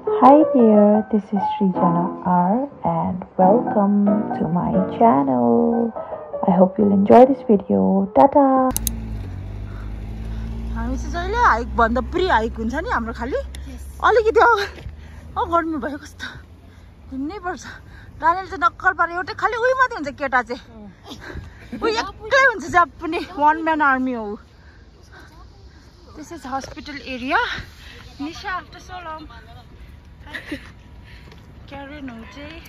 Hi there, this is Srijana R and welcome to my channel. I hope you'll enjoy this video. Tata! हामी चाहिँ जहिले hike भन्दा pre hike हुन्छ नि हाम्रो खाली अलिकति गर्नु भयो कस्तो हिँड्नै पर्छ डानियल चाहिँ नक्कल पारे एउटै खाली उही मात्रै हुन्छ केटा चाहिँ उही एक्लै हुन्छ जब पनि वन म्यान आर्मी हो this is hospital area Nisha after so long Karen हो चाहिँ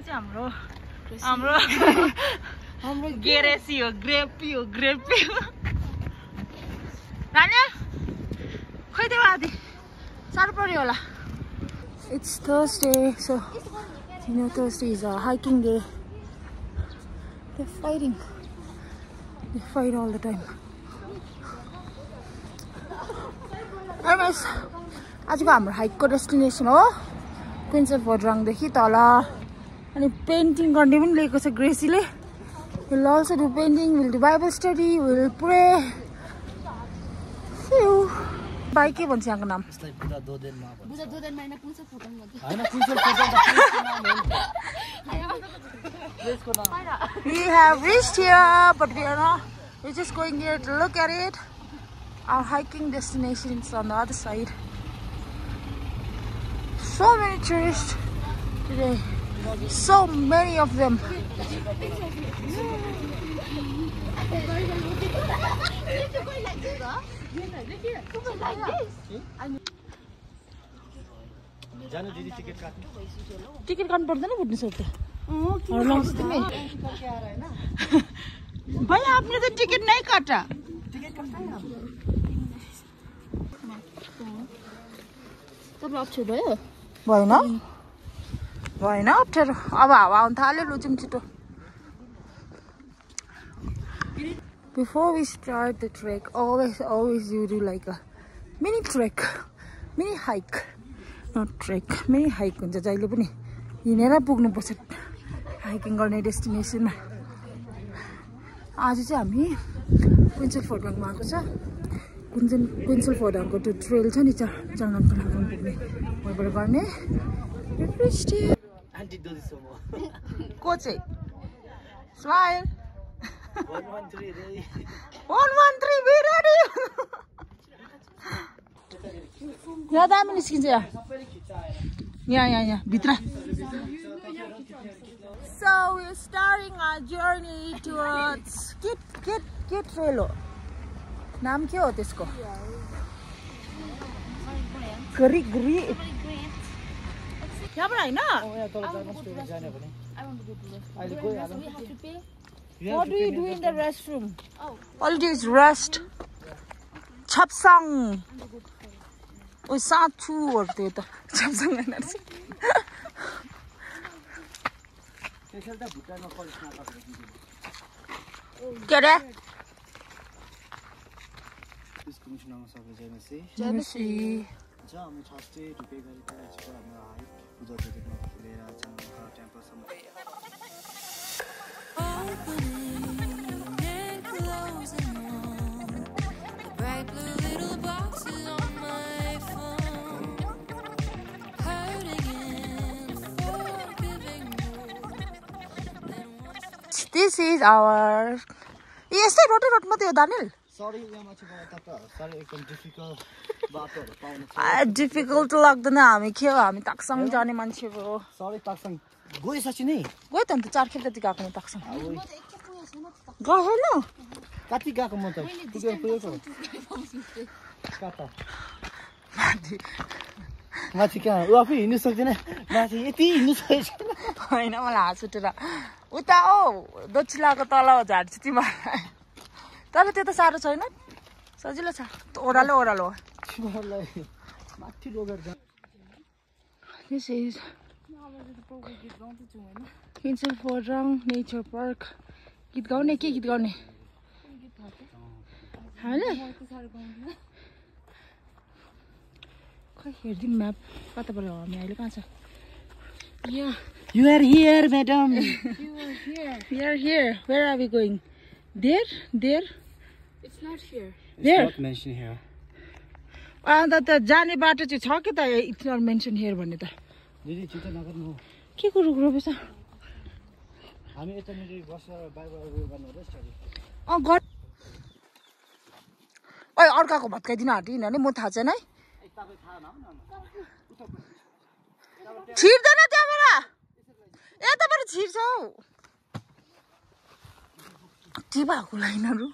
हाम्रो हाम्रो हाम्रो गेरेसी हो ग्रेपी हो Daniel, खोइ देऊ आदि साह्रो पर्यो होला It's Thursday, so you know Thursday is a hiking day. They're fighting. They fight all the time. Anyways, आजको हाम्रो हाइकको डेस्टिनेसन हो क्विन्स अफ भोटराङदेखि तल अनि पेन्टिङ गर्ने पनि लिएको छ ग्रेसीले We'll also do painting, we'll do Bible study, we'll pray. Bike के भन्छ यहाँको नाम We have reached here, but we're just going here to look at it. Our hiking destination is on the other side. So many tourists today. So many of them. Ticket काट्नु पर्दैन बुझ्नु सक्छ भैया आपने तो टिकट नहीं काटा भएन अप्ठ्यारो अब हावा आउनु थाल्यो लुचुम छिटो Before we start the trek, always you do like a mini trek, mini hike, not trek, mini hike हुन्छ जहिले पनि हिँडेर पुग्नु पर्छ हाइकिङ गर्ने डेस्टिनेसनमा आज चाहिँ हामी क्विन्सल फोर्डाङमा आएको छ क्विन्सल फोर्डाङको त्यो ट्रेल छ नि जङ्गलको लागि पुग्ने वहाँबाट गर्ने को चाहिँ स्माइल 113 be ready यहाँ दामी निस्किन्छ यहाँ भित्र So we're starting our journey towards के ट्रेल हो नाम के हो त्यसको गरी यहाँबाट हैन What do you do in the restroom? All you do is rest. Chapsang. Oh, Sachu or the Chapsang energy. Get it? This commissioner of Genesee. This is our. Yes, I wrote it, Daniel. Sorry, sorry, difficult. Difficult to lock the name. I'm taxing Johnny Manchivo. Sorry, taxing. Go is such a name. Wait on the charcoal that you got me taxing. Go ahead now. Katigakamoto. Matika, Rafi, you said, Matty, I know, last to that. Without Dutch like a tall that city. Tell it to the Sarah China. Sajila Oralo. This is Quincy Fordrang Nature Park. Get gone, get gone. Hello. Here's the map. What about me? I look answer. Yeah. You are here, madam. You are here. We are here. Where are we going? There? It's not here. There. It's not mentioned here. अन्त त जाने बाटो चाहिँ छ के त it's not mention here भन्ने त दिदी छिटो नगर्नु के कुरो रोपेछ हामी यतानिर बसेर बाइबल उयो गर्नु हो स्टडी गर ओइ अर्काको भत्काइदिन हटिन नि म थाहा छैन है छिर्दैन त्यहाँबाट यताबाट छिर्छ हौ के भएको लाइनहरू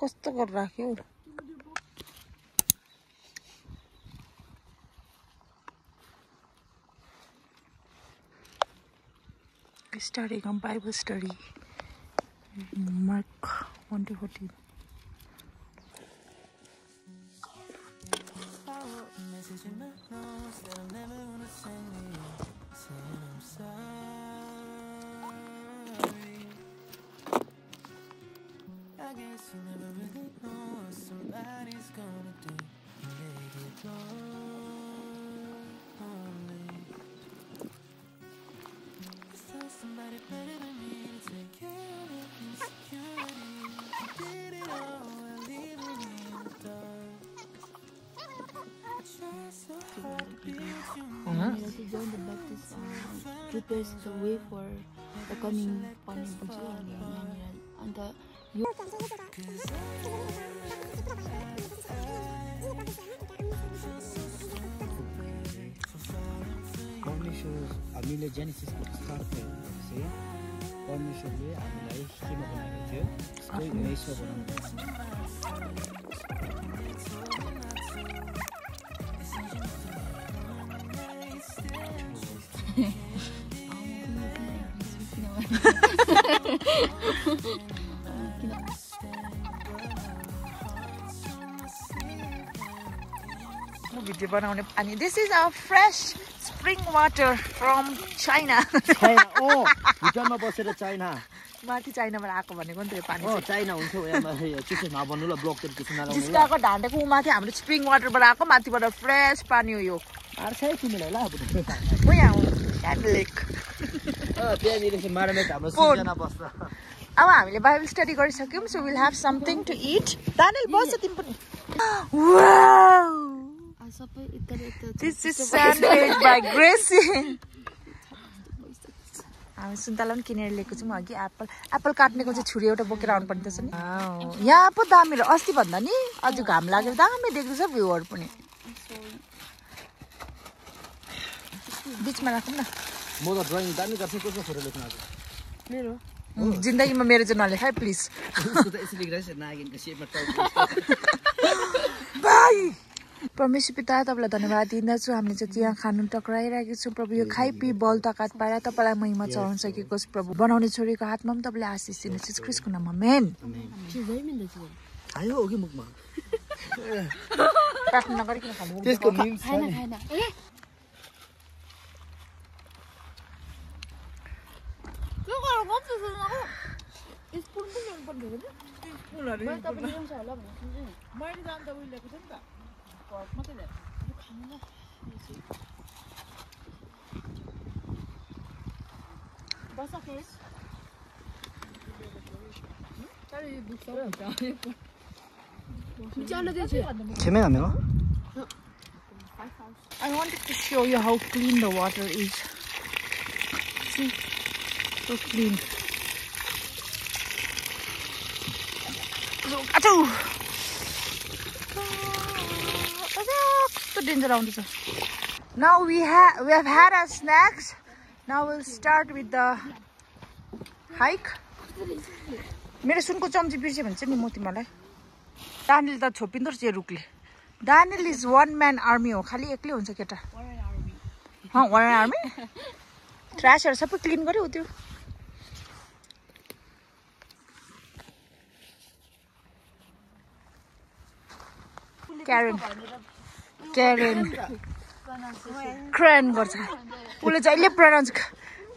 कस्तो गरेर राख्यो Studying on Bible study, Mark 1-14. Message in my notes that I'm never gonna send me, saying I'm sorry. I guess you never really know what somebody's gonna do when they get lonely. Somebody better than me to take care of insecurity. You did it all while leaving me in the dark. I try so hard to be with you. John the Baptist prepares the way for the coming Panibunji and the हामीले जेनेसिसको start चाहिँ परमेश्वरले हामीलाई केमा बनाएको थियो जस्तै मेषमा बनाउनु video बनाउने पानी this is a fresh spring water from China. Oh, भुटानमा बसेर चाइना माथि चाइनाबाट आएको भनेको नि त्यो पानी चाइना हुन्छ त्यसो नभन्नु ल ब्लक चाहिँ त्यसो नलाउनु जिस्काको ढाँडेको माथि हाम्रो स्प्रिङ वाटरबाट आएको माथिबाट फ्रेस पानी हो यो आर्छ है तिमीलाई ल अब म यहाँ हो क्यान्ड लेक त्यहाँनिर चाहिँ मारमेट हाम्रो सिजना बस्छ अब हामीले बाइबल स्टडी गरिसक्यौँ so will have something to it Daniel बस्छ तिमी पनि wow This is sandwich by Gracie. हामी सुन्तला पनि किनेर ल्याएको छौँ अघि एप्पल काट्नेको चाहिँ छुरी एउटा बोकेर आउनु पर्ने रहेछ नि यहाँ पो दामी र अस्ति भन्दा नि अझ घाम लागेर दामी देख्दैछ भ्यूहरू पनि बिचमा राखौँ न म त ड्रइङ दामी गर्छु कसको फोटो लेख्नु आज मेरो जिन्दगीमा मेरो चाहिँ नलेख है प्लिज यसरी लेख्दैछ नागिनको शेपमा बाई परमेश्वर पिता तपाईँलाई धन्यवाद दिँदछु हामीले चाहिँ यहाँ खानु टक्राइरहेको छौँ प्रभु यो खाइपी बल तकात पाएर तपाईँलाई महिमा चढाउन सकेको छु प्रभु बनाउने छोरीको हातमा पनि तपाईँले आशिष दिनुहोस् ख्रिस्टको नाममा मेन आयो हो कि मुखमा प्रार्थना नगरिकन खानु त्यसको मिम छैन मैले जान्दा उहिले ल्याएको थिएँ नि त मात्रै ल्याएको खानु न बस face I wanted to show you how clean the water is. See, so clean. So danger around this. Now we have had our snacks. Now we'll start with the hike. मेरो सुनको चम्ची बिर्से भन्छ नि म तिमीलाई दानियल त छोपिन्दो रहेछ यो रुखले Daniel is one man army हो खालि एक्लै हुन्छ केटा वन आर्मी ट्र्यासहरू सबै क्लिन गर्यो त्यो क्रेन गर्छ उसले जहिले प्रोनाउन्स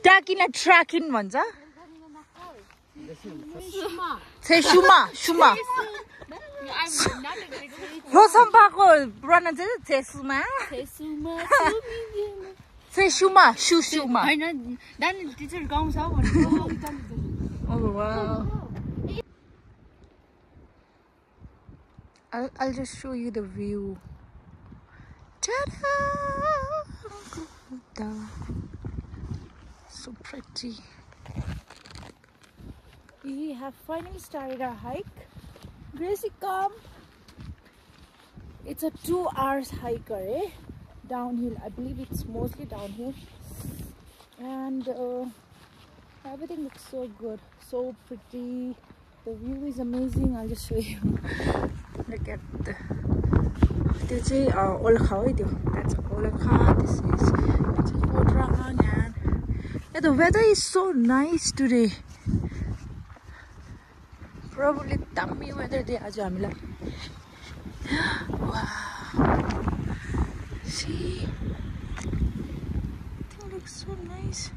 ट्याकिन ट्र्याकिन भन्छ Say Shuma. Rosampako pronunciation say Shuma. Say Shuma. Shuma. Oh wow. I'll just show you the view. Ta-da! So pretty. We have finally started our hike. Gracie, come. It's a 2 hours hike, eh? Downhill. I believe it's mostly downhill. And everything looks so good, so pretty. The view is amazing. I'll just show you. Look at the. That's Olakha. That's Olakha. This is Podrangan. Yeah, the weather is so nice today. Probably tummy weather day aaj hamila. Wow. See? It looks so nice.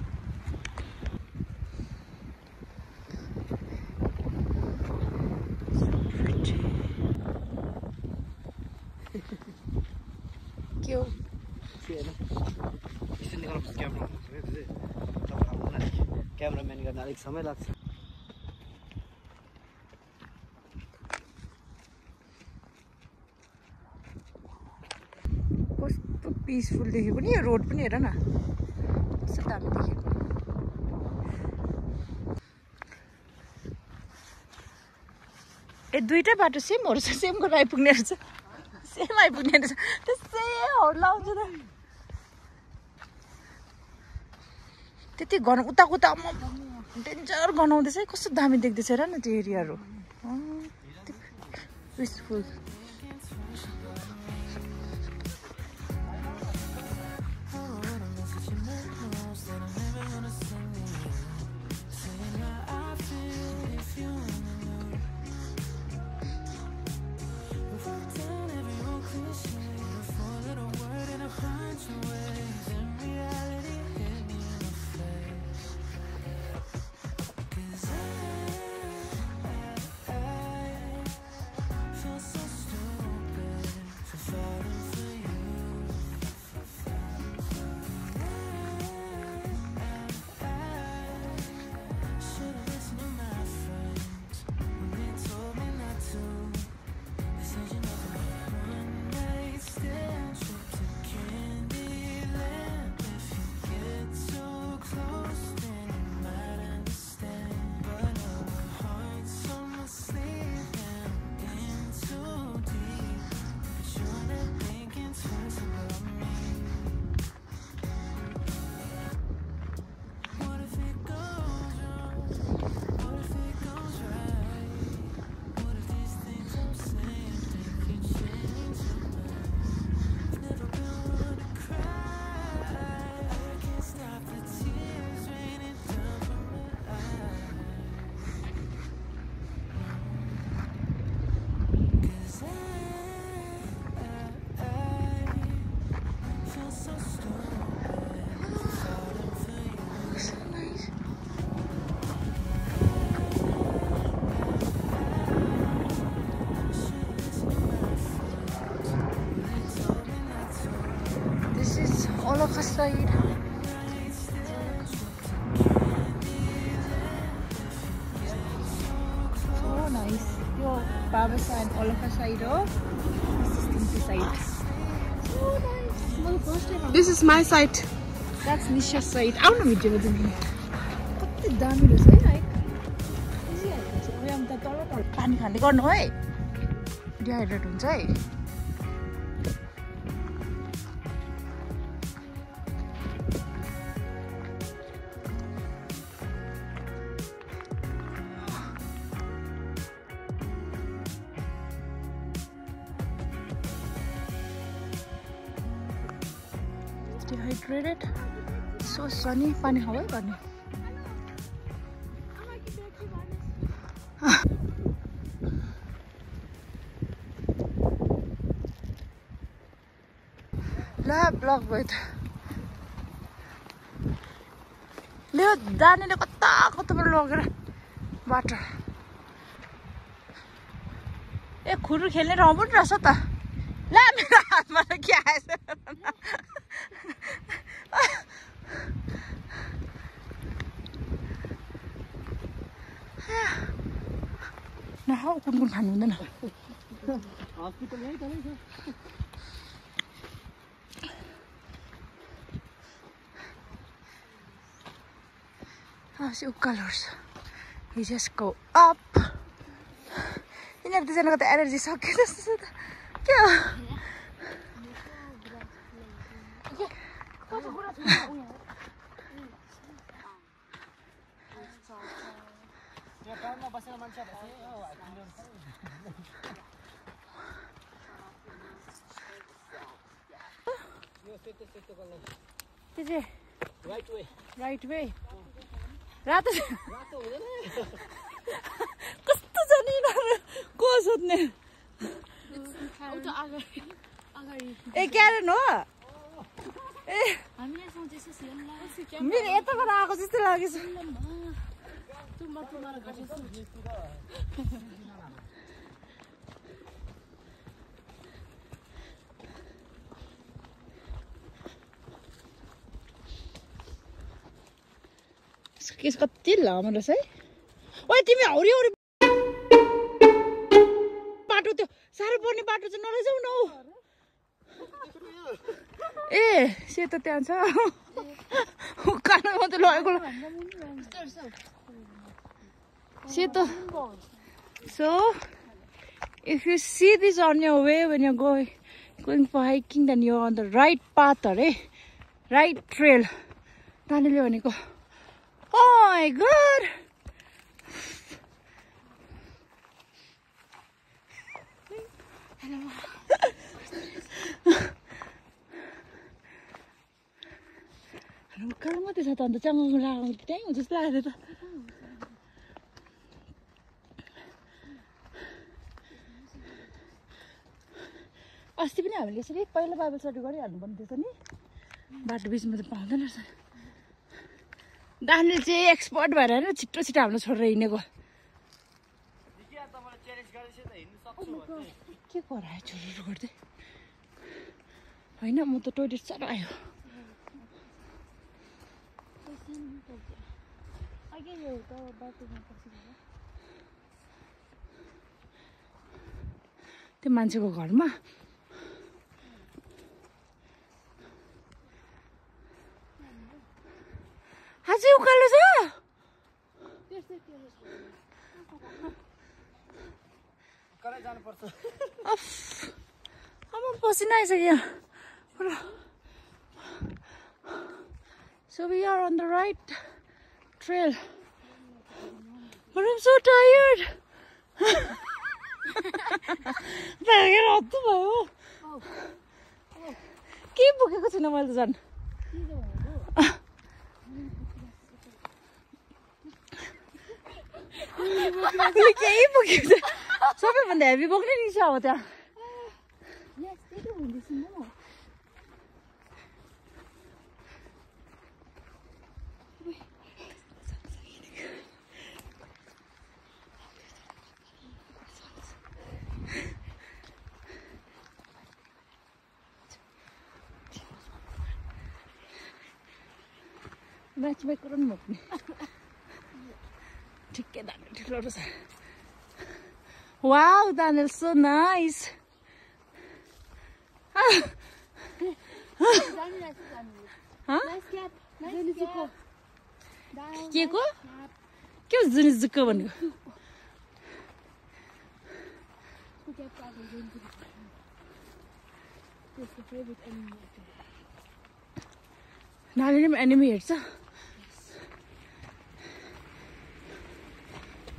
So pretty. Cute. Cameraman गर्न अलिक समय लाग्छ कस्तो peaceful देखेको नि यो road पनि हेर न कस्तो दामी देखेको ए दुईटा बाटो सेम हो रहेछ सेम गरेर आइपुग्ने रहेछ सेम आइपुग्ने रहेछ त्यसै हौड लाउँछ त त्यति घन उता डेन्जर गनाउँदैछ है कस्तो दामी देख्दैछ हेर न त्यो एरियाहरू peaceful Olakha side. So nice. Yo, Baba side, Olakha side. Oh, this is Timti side. So nice. Well, first time. This is my side. That's Nisha's side. I don't know which one. कति दामी रहेछ है hike easy hike छ अब हामी त तल तल पानी खाने गर्नु है डिहाइड्रेट हुन्छ है dehydrated so sunny pani hawa garne la block with le dani le kata लगेर बाटो ए खुरु खेल्ने ठाउँ पनि रहेछ त ला मेरो हातमा त के आएछ नखाऊ कुन खानु हुँदैन हस्पिटल यही तलै छ How's your colors? You just go up. यिनीहरू दुईजनाको त एनर्जी सक्यो जस्तो छ त क्या राइट वे रातो कस्तो छ नि को सोध्ने ए क्यारन हो ए मेरो यताबाट आएको जस्तो लागेछ केस कति लामो रहेछ है ओइ तिमी हौरी हौरी बाटो त्यो साह्रो पर्ने बाटो चाहिँ नलैजाऊ न हौ ए सेतो त्यहाँ छ उकालो मात्रै लगेको सेतो so if you see this on your way when you're going for hiking then you're on the right path अरे right trail नानीले भनेको oh my god उकालो मात्रै छ त अन्त चङ्गाको लगाउनु त्यहीँ हुन्छ जस्तो लाग्यो त अस्ति पनि हामीले यसरी पहिला बाइबल स्टडी गरिहाल्नु पर्ने थिएछ नि बाटो बिचमा त पाउँदैन रहेछ दानियल चाहिँ एक्सपर्ट भएर होइन छिटो छिटो हाम्रो छोडेर हिँडेको के गरायो छोडेर गर्दै होइन म त टोइलेट साह्रो आयो त्यो मान्छेको घरमा अझै उकालो छ पसिना आइसक्यो So we are on the right trail. But I'm so tired. के बोकेको छैन मैले त झन् केही बोकेको छ सबैभन्दा हेभी बोक्ने नि छ अब त्यहाँ म्याच मेकर पनि बोक्ने ठिकै दानियल ठुलो रहेछ वाउ दानियल सो नाइस के को के हो जुनी जुक्क भनेको नानीले पनि एनिमी हेर्छ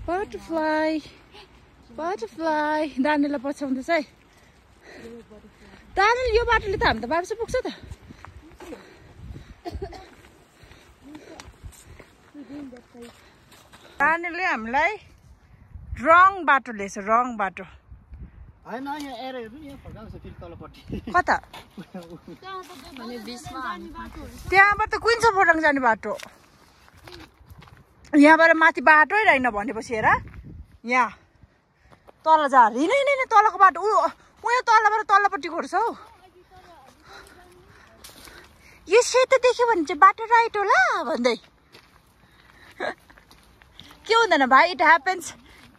Butterfly, butterfly. Danielलाई पछ्याउँदैछ है दानियल यो बाटोले त हामी त बाबुसे पुग्छ त दानियलले हामीलाई रङ बाटो लिएछ रङ बाटो हैन यहाँ एरोहरू नि यहाँ फर्काउँछ फेरि तलपट्टि कता त्यहाँबाट क्विन्स अफ फोटाङ जाने बाटो यहाँबाट माथि बाटै रहेन भनेपछि हेर यहाँ तल जा हिँड तलको बाटो उयो तलबाट तल्लोपट्टि गर्छ हौ यो सेतो देख्यो भने चाहिँ बाटो राइट होला भन्दै के हुँदैन भाइ इट ह्यापन्स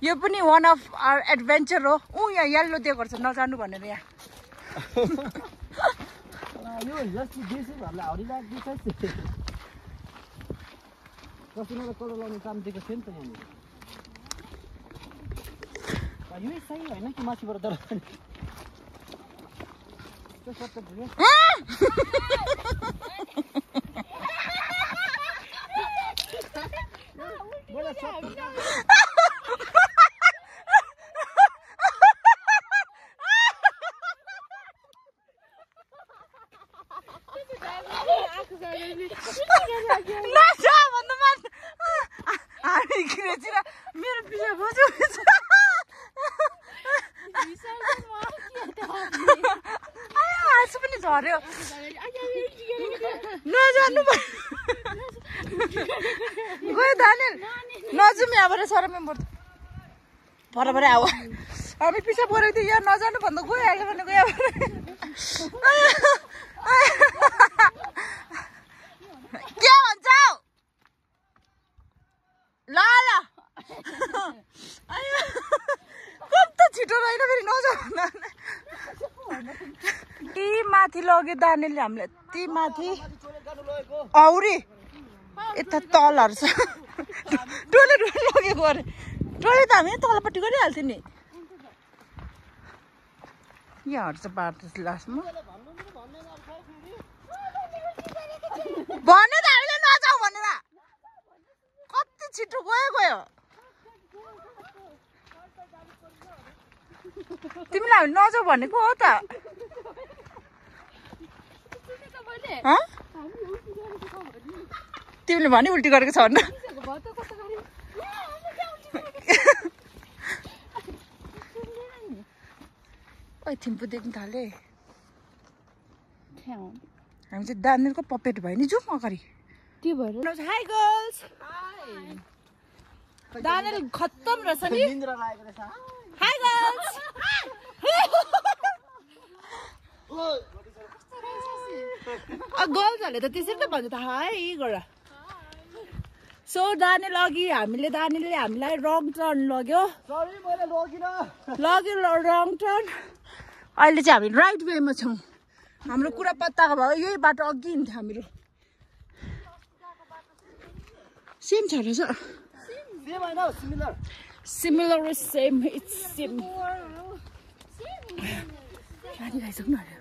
यो पनि वान अफ आवर एडभेन्चर हो यहाँ येल्लो दिएको छ नजानु भनेर यहाँ यो जस्तो देशै भरला हरि लाग्दै छ कसैले कलर लाउने काम दिएको थियो नि त यहाँ यो सही होइन कि माथिबाट तर मेरो पिछा बज्यो हाँसु पनि झर्यो नजानु गयो दानिल नजाउँ यहाँबाट सर मेम्बर भरे आऊ हामी पिछा परेको थियो यहाँ नजानु भन्दा गइहाल्यो भने गयो के भन्छौ ल ल कस्तो छिटो रहेन फेरि नजाऊ ती माथि लग्यो दानिलले हामीलाई ती माथि औरी यता तलहरू छ टोले लगेको अरे टोले त हामी तलपट्टि गरिहाल्थ्यो नि यहाँहरू चाहिँ बाटो लास्टमा भन्यो त हामीले नजाऊ भनेर कति छिटो गयो तिमीलाई हामीले नजाऊ भनेको हो त तिमीले भने उल्टी गरेको छ भन्नु थिम्पू देख्न थाले हामी चाहिँ दानिलको पपेट भयो नि जाउँ अगाडि त्यो भएर हाई गर्ल्स दानिल खत्तम रहेछ नि हाई गर्ल्स गर्ल्सहरूले त त्यसरी त भन्छ त हाई गर सो दानिल अघि दानिलले हामीलाई रङ टर्न लग्यो रङ टर्न अहिले चाहिँ हामी राइट वेमा छौँ हाम्रो कुरा पत्ताको भयो यही बाटो अघि हिँड्थ्यो हाम्रो सेम छ रहेछ सिमिलर सेम इट्स सेम पानी खाइसक्नु अरे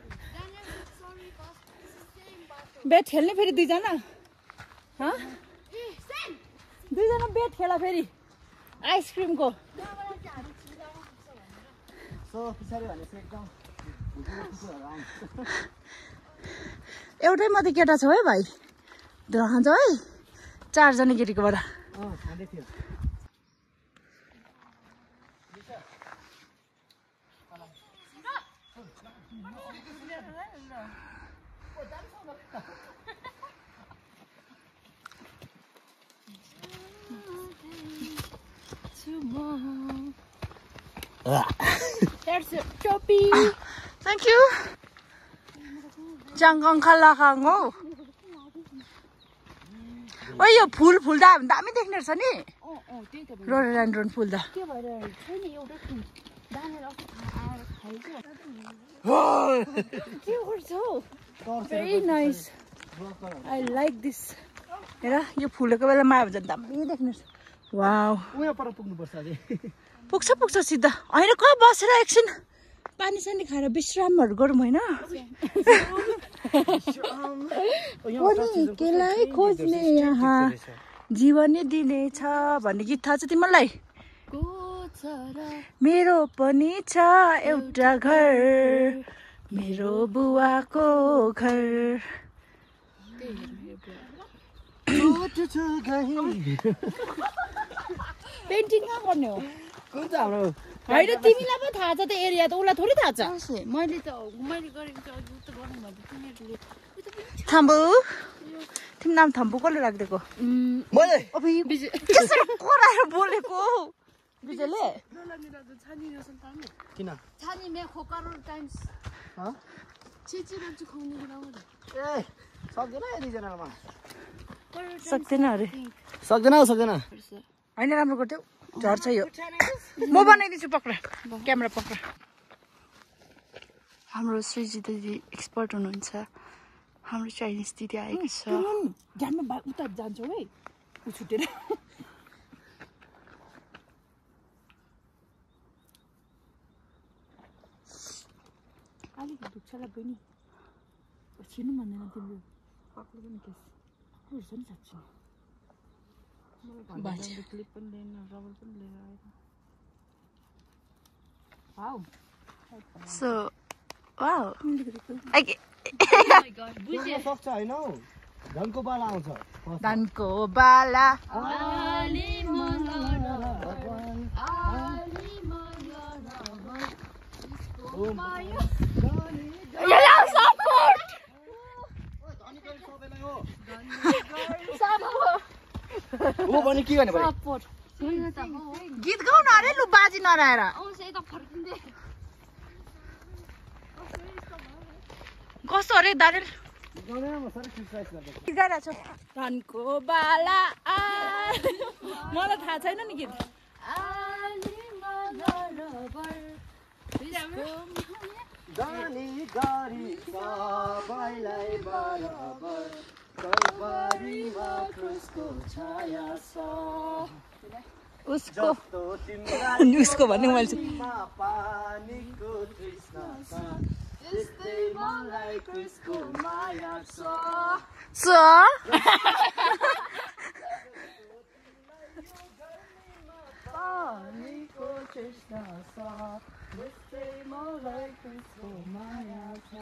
बेट खेल्ने फेरि दुईजना दुईजना बेट खेला फेरि आइसक्रिमको एउटै मात्रै केटा छ है भाइ खान्छ है 4 जना केटीकोबाट There's a choppy. Thank you. Jangang kalakang हो ओ यो फुल फुल्दा दामी देख्ने रहेछ नि रोडोडेन्ड्रोन फुल्दा के भएर छैन एउटा फुल दानेर खाइदियो के गर्छौ very nice I like this हेर यो फुलेको बेलामा आयो भने दामी देख्ने रहेछ वाउ उहाँ पर पुग्नु पर्छ अझै पुग्छ सिधा हैन कहाँ बसेर एकछिन पानी सानी खाएर विश्रामहरु गरौँ हैन पनि केलाई खोज्ने यहाँ जीवनै दिनेछ भन्ने गीत थाहा छ तिमीलाई मेरो पनि छ एउटा घर मेरो बुवाको घर पेन्टिङ कहाँ गर्ने हो कुन चाहिँ हाम्रो हैन तिमीलाई पनि थाहा छ त एरिया त उलाई थोरै थाहा छ मैले गरेको चाहिँ अझै त गर्नु भन्दा तिमीहरूले थम्बु तिमी नाम थम्बु कसले राखिदिएको मैले अब कसरी कोराएर बोलेको विजयले किन छानी में खोकारो टाइम्स ह चिची बच्चु खुवाउने गराउँदा ए सक्दैन यति जनामा सक्दैन अरे सक्दैन हैन राम्रो गर्थ्यौ झर्छ यो म बनाइदिन्छु पक्रा क्यामेरा पक्रा हाम्रो श्रीजी दिदी एक्सपर्ट हुनुहुन्छ हाम्रो चाइनिज दिदी आएको छ ध्यानमा उता जान्छौ है उ छुटेर अलिक दुख्छ ला बहिनी छिर्नु भन्दैन तिम्रो पक्लो पनि केस हुन्छ नि साँच्ची मलाई क्लिप पनि लिएन रबर पनि लिएर आएन वाउ So, wow. बुझ्न सक्छ हैन हौ धनको बाला आउँछ धनको बाला ओ भने के गर्ने भाइ गीत गाउन अरे लु बाजी नराएर कस्तो अरे दारेल गीत गाइरहेको छु धनको बाला मलाई थाहा छैन नि गीत दानी गरी सबैलाई बराबर कलवारीमा क्रुसको छाया छ उसको भन्ने मैले पानीको तृष्णा छ त्यस्तै मलाई क्रुसको माया छ पानीको तृष्णा छ त्यस्तै मलाई क्रुसको माया छ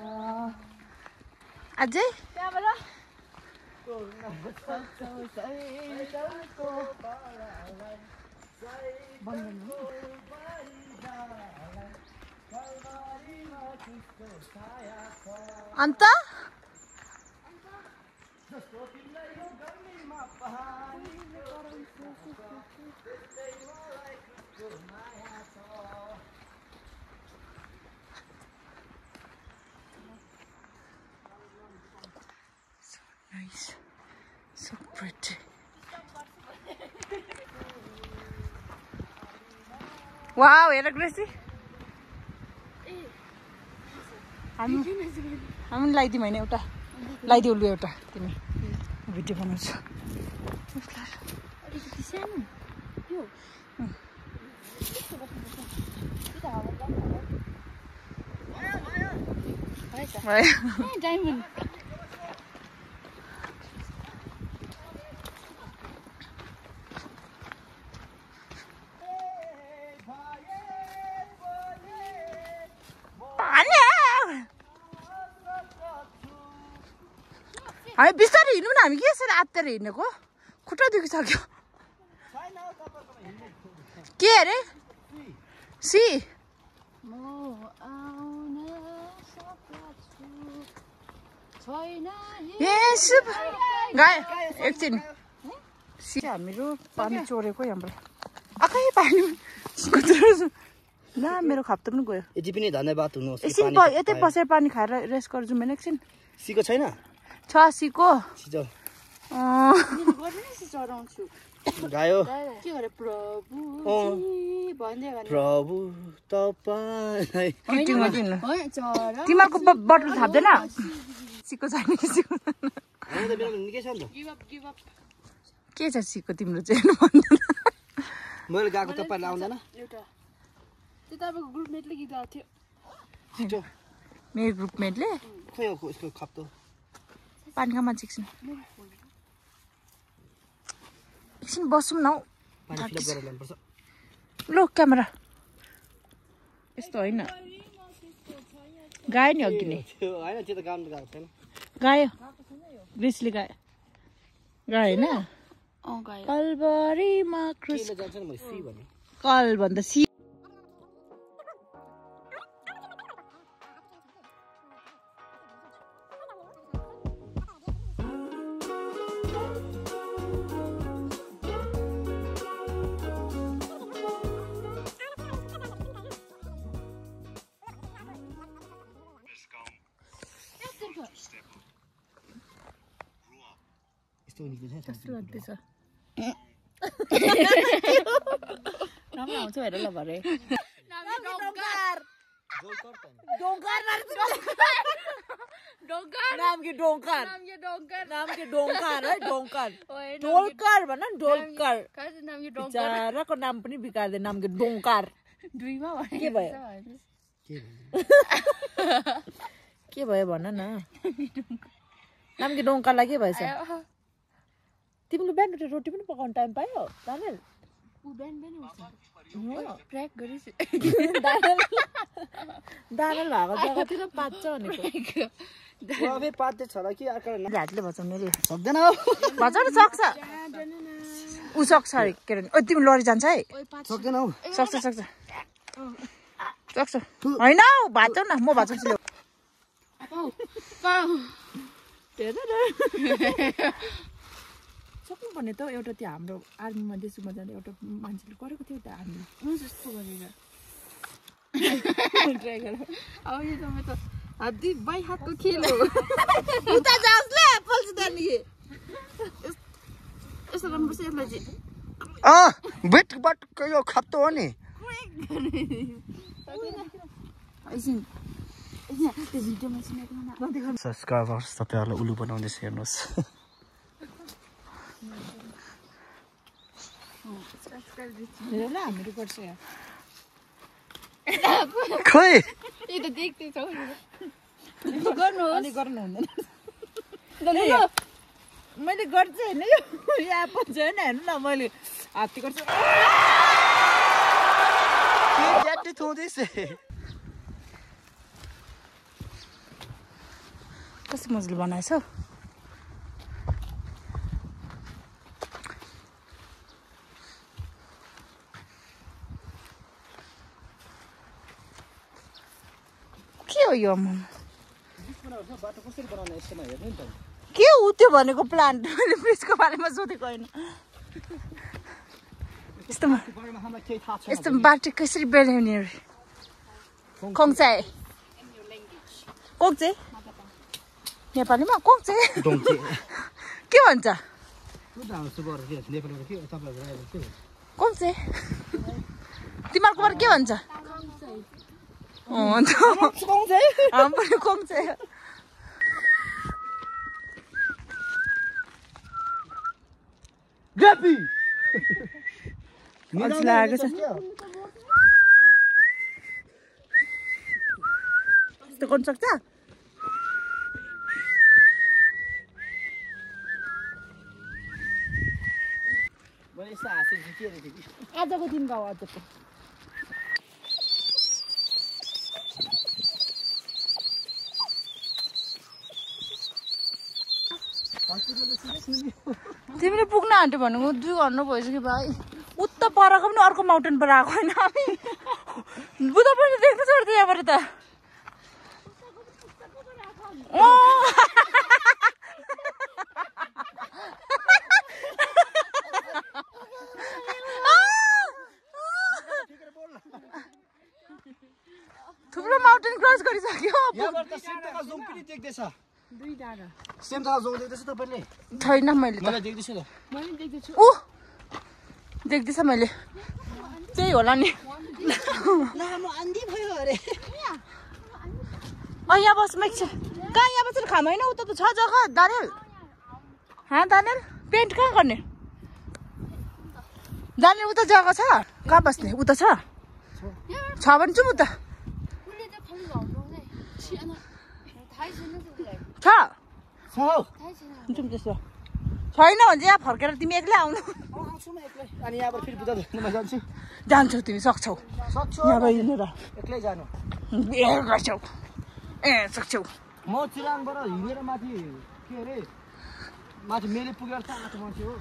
अझै अन्त nice, so pretty. Wow, हेर ग्रेसी हामी लगाइदिउँ होइन एउटा लगाइदिउ लु एउटा तिमी भिडियो बनाउँछु डायमन्ड हामी बिस्तारै हिँड्नु न हामी के यसरी आत्तेर हिँडेको खुट्टा दुखिसक्यो के अरे सी गाए एकछिन सी हामीहरू पानी चोरेको हाम्रो आखै पानी ला मेरो खाप्तो पनि गयो यति पनि धन्यवाद हुनुहोस् एकछिन यतै बसेर पानी खाएर रेस्ट गर्छु मैले एकछिन सीको छैन छ सीको गायो के गरे प्रभु प्रभु तपाईलाई तिमीहरूको बटल थाप्दैन सीको छैन के छ सीको तिम्रो चाहिँ मैले गएको तपाईँलाई आउँदैन त्यो तपाईँको ग्रुपमेटले गीत गाएको थियो मेरो ग्रुपमेटले खोइ यसको खप्तो पानी खामा एकछिन बसौँ न हौ लो क्यामेरा यस्तो होइन गायो नि अघि नै होइन त्यो त काम त गएको छैन गायो ग्रिसले गायो होइन गायो कलबरीमा क्रुस जान्छ नि मैले सी भने कल भन्दा सी यस्तो निक्लिन्छ कस्तो लाग्दैछ राम्रो आउँछ हेर ल भरे नाम के डोंकार है डोंकार ढोलकर भन ढोलकर बिचाराको नाम पनि बिगार्दै नाम के डोंकार के भयो के भयो भन न नाम के डोंकारलाई के भएछ तिमीले बिहान उठेर रोटी पनि पकाउन टाइम पायो दानेल दानेल भएको जग्गातिर पाच्छ भनेको पात्दै छ होला कि अर्काले हातले भचाउने रे सक्दैन भचाउन सक्छ ऊ सक्छ अरे के अरे ओ तिमी लडी जान्छ है सक्दैन हौ सक्छ होइन हौ भाँचौ न म भाँचाउँछु सक्नु पर्ने त एउटा त्यो हाम्रो आर्मीमा देशमा जाँदा एउटा मान्छेले गरेको थियो त आर्मी जस्तो गरेर ट्राई गर अब यो समय त हात्ती बाई हातको खेल हो उता जाओस् ल पल्छ त्यहाँदेखि यस्तो गर्नुपर्छ यसलाई चाहिँ बेटबाट यो खत्तो हो नि सब्सक्राइबर्स तपाईँहरूलाई उल्लु बनाउँदैछ हेर्नुहोस् हामीहरू गर्छ खोइ मैले गर्छु होइन यो यहाँ पन्छ होइन हेर्नु न मैले हात्ती गर्छु कस्तो मजाले बनाएछ के हो यो के हो त्यो भनेको प्लान्ट मैले ब्रिजको बारेमा सोधेको होइन यस्तो बाटो कसरी बेलाउने अरे खोङ्चे कोङ्चे नेपालीमा कोङ्चे के भन्छ कोङ्चे तिमीहरूको बारे के भन्छ हाम्रो कोङ्चे ग्राफी लागेको छ यस्तो गर्नु सक्छ आजको दिन गाउँ आजको तिमीले पुग्न आँट्यो भनेको 2 घन्टा भइसक्यो भाइ उता परको पनि अर्को माउन्टेन पर आएको होइन हामी बुधा पनि देख्नु छोड्थ्यो यहाँबाट त थुप्रो माउन्टेन क्रस गरिसक्यो छैन मैले देख्दैछ मैले त्यही होला नि यहाँ बस मैक छ कहाँ यहाँ बसेर खाम होइन उता त छ जग्गा दानेल दानेल पेन्ट कहाँ गर्ने दानेल उता जग्गा छ कहाँ बस्ने उता छ भने जाउँ उता छ जाउँ त्यसो छैन भने यहाँ फर्केर तिमी एक्लै आउनु जान्छौ तिमी सक्छौ यहाँबाट हिँडेर एक्लै जानु गर्छौ सक्छौ म चिराङबाट हिँडेर माथि के अरे माथि मेले पुगेर त आएको मान्छे हो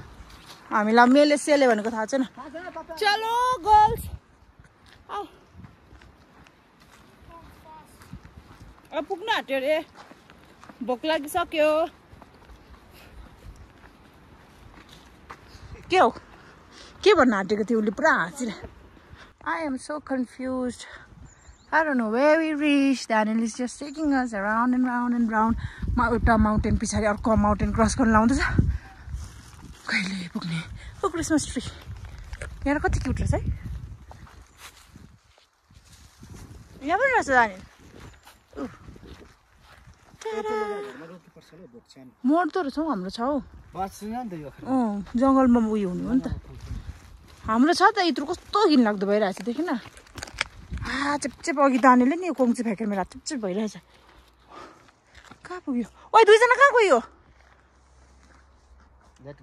हामीलाई मेले सेले भनेको थाहा छैन चलो गर्ल्स अब पुग्न आँट्यो अरे भोक लागिसक्यो के हो के भन्न आँटेको थियो उसले पुरा हाँसिरहेको I am so confuse I don't know where we reached. Daniel is just taking us around and round and round. Mauta mountain पिछाडी अर्को mountain cross गर्न लाउँदैछ. कहिले पुग्ने? Oh, Christmas tree. यहाँ कति क्युट रहेछ है. यहाँ पनि रहेछ Daniel. मोड त रहेछ हाम्रो छ हौ. जङ्गलमा उयो हुनु हो नि त. हाम्रो छ त यत्रो कस्तो घिनलाग्दो भइरहेछ देखेन. चिपचिप अघि दानेले नि यो कोङ्ची फ्याँकेर मेरो हात चिपचिप भइरहेछ. कहाँ पुग्यो? ओइ दुईजना कहाँ गयो? Let's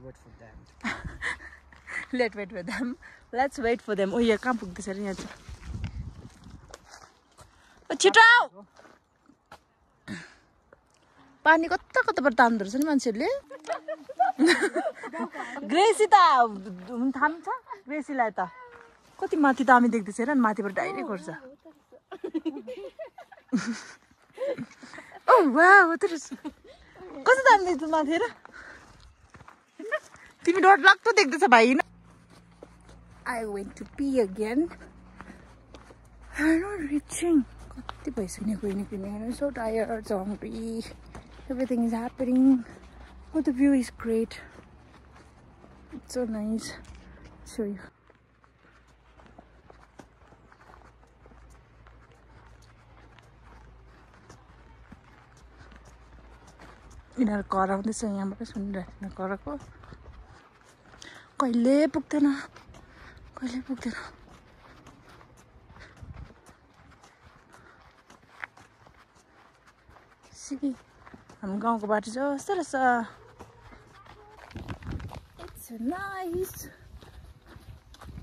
wait for them. Let's wait for them. ओ यहाँ कहाँ पुग्दैछ र यहाँ चाहिँ? छिटो आऊ. पानी कता कताबाट तान्दो रहेछ नि मान्छेहरूले. ग्रेसी त थाम्छ ग्रेसीलाई त. कति माथि दामी देख्दैछ हेर माथिबाट डाइरेक्ट गर्छ. ओ वाउ त्यो कस्तो दामी देख्छ माथि हेर. तिमी डर लाग्दो देख्दैछ भाइ. I went to pee again. I'm not reaching. कति भइसक्यो नि I'm so tired, so hungry. Everything is happening. Oh, the view is great. It's so nice. I'll show you. यिनीहरू कराउँदैछ यहाँबाट सुनिरहेको कराएको. कहिले पुग्दैन. See, हाम्रो गाउँको बाटो जस्तो रहेछ. It's so nice.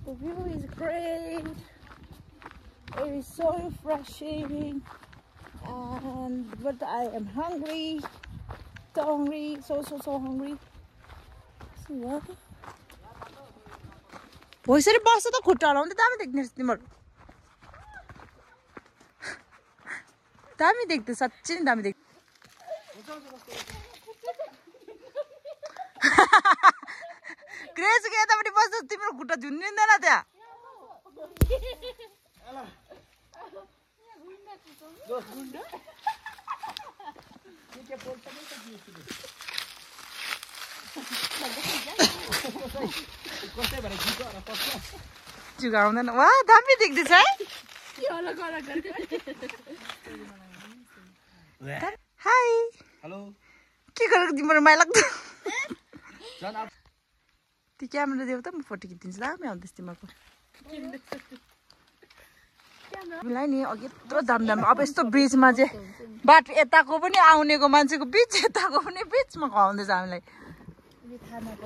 The view is great. It is so refreshing. But I am hungry. So hungry. See what? भोइसरी बस्छ त खुट्टा हलाउँदै दामी देख्ने तिमीहरू. दामी देख्दै साँच्चै नै दामी देख्छ. ग्रेसको यतापट्टि बस्छ तिम्रो खुट्टा झुन्निँदैन त्यहाँ. जुगाउँदैन. वा दामी देख्दैछ है. हाई. हेलो. के गरेको तिम्रो माया लाग्दो. त्यो क्यामेरा देऊ त म फोटो खिचिदिन्छु. दामी आउँदैछ तिमीहरूको. तिमीलाई नि अघि यत्रो दाम अब यस्तो ब्रिजमा चाहिँ बाटो यताको पनि आउनेको मान्छेको बिच यताको पनि बिचमा खुवाउँदैछ हामीलाई.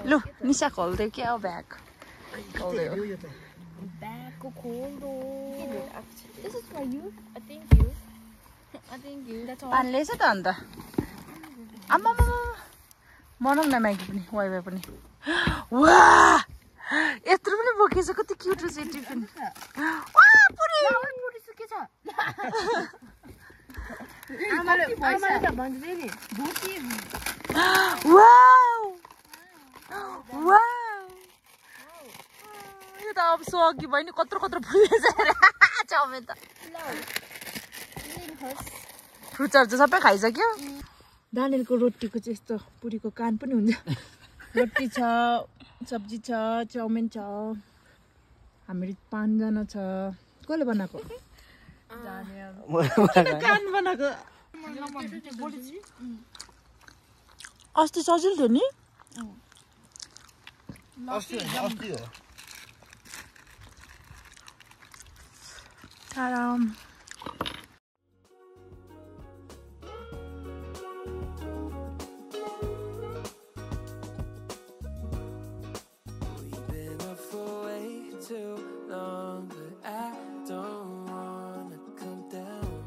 लु निशा खोल्दै क्या हो ब्याग खोल्दै हो. Back cold. This is for you. I think you. That's all. पानीले छ त अन्त. आम्मा बनाउँ न म्यागी पनि वाइवाई पनि. वाह यत्रो पनि बोकेछ. कति क्युट रहेछ यो टिफिन. पुरी के छ? आमाले त भन्दै नि भोटी. वाउ यो त अब सकी भयो नि. कत्रो फुल्दैछ चौमेन त. फ्रुट्सहरू चाहिँ सबै खाइसक्यो. दानेलको रोटीको चाहिँ यस्तो पुरीको कान पनि हुन्छ. रोटी छ, सब्जी छ, चाउमिन छ. हामीहरू 5 जना छ. कसले बनाएको? कान बनाएको. अस्ति सजिलो थियो नि. अस्ति हो. We've been up for way too long, but I don't wanna come down.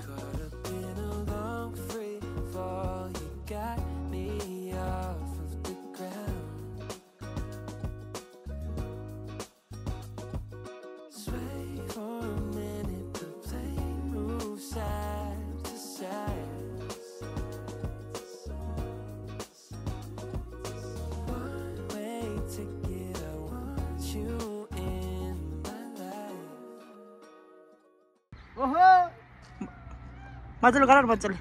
Caught up in a long free fall, you got me off of the ground. मजाले गर मजाले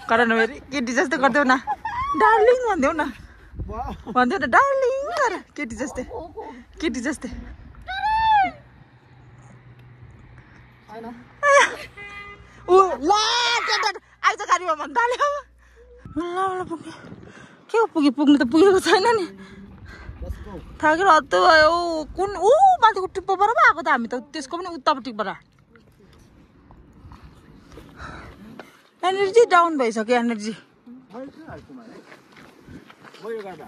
गर न फेरि केटी जस्तै गरिदेऊ न डार्लिङ भनिदेऊ न भनिदेऊ न डार्लिङ गर केटी जस्तै ऊ ल आइज गाडीमा भन्न थाल्यो ल पुग्यो के हो पुग्नु त पुगेको छैन नि थाकेर हत्तु भयो कुन माथिको टिप्पोबाट पो आएको त हामी त त्यसको पनि उत्तापट्टिबाट एनर्जी डाउन भइसक्यो एनर्जी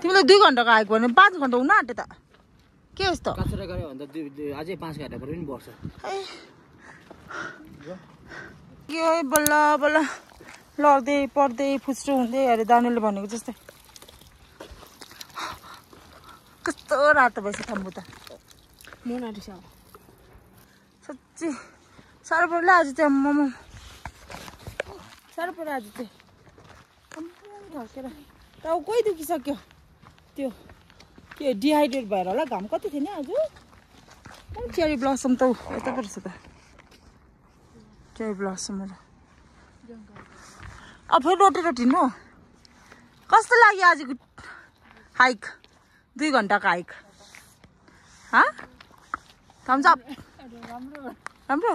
तिमीलाई 2 घन्टाको आएको भने 5 घन्टा हुन आँट्यो त के यस्तो अझै 5 घन्टा पनि बढ्छ के बल्ल बल्ल लड्दै पढ्दै फुस्रो हुँदै अरे दानेले भनेको जस्तै कस्तो रातो भएछ थम्बु त साँच्ची साह्रो पर्यो आज चाहिँ मोमो साह्रो पर्यो आज चाहिँ ढकेर टाउ कोही दुखिसक्यो त्यो के डिहाइड्रेट भएर होला घाम कति थियो नि आज चेरी ब्लसम त यता पर्छ त चेरी ब्लसमहरू अब फेरि रोटेर हिँड्नु कस्तो लाग्यो आजको हाइक 2 घन्टाको हाइक थम्स अप राम्रो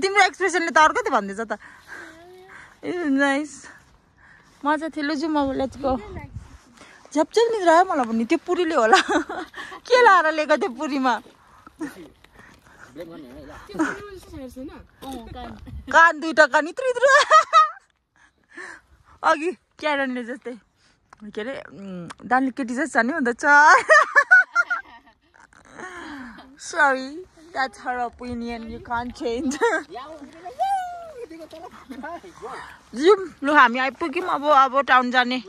तिम्रो एक्सप्रेसनले त अर्कै त भन्दैछ त नाइस मजा थियो लुजु म लेट्स गो झ्यापझ्याप निद्रा आयो मलाई पनि त्यो पुरीले होला के लाएर लिएको त्यो पुरीमा कान 2टा कान इत्रु अघि क्यारनले जस्तै के अरे दानले केटी जस्तो छ नि हुँदैछ sorry that's her opinion you can't change zoom लु हामी आइपुग्यौँ अब टाउन जाने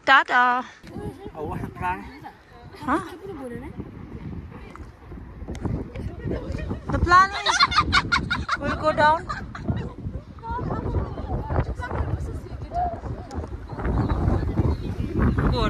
Tata The plan is we'll go down. Go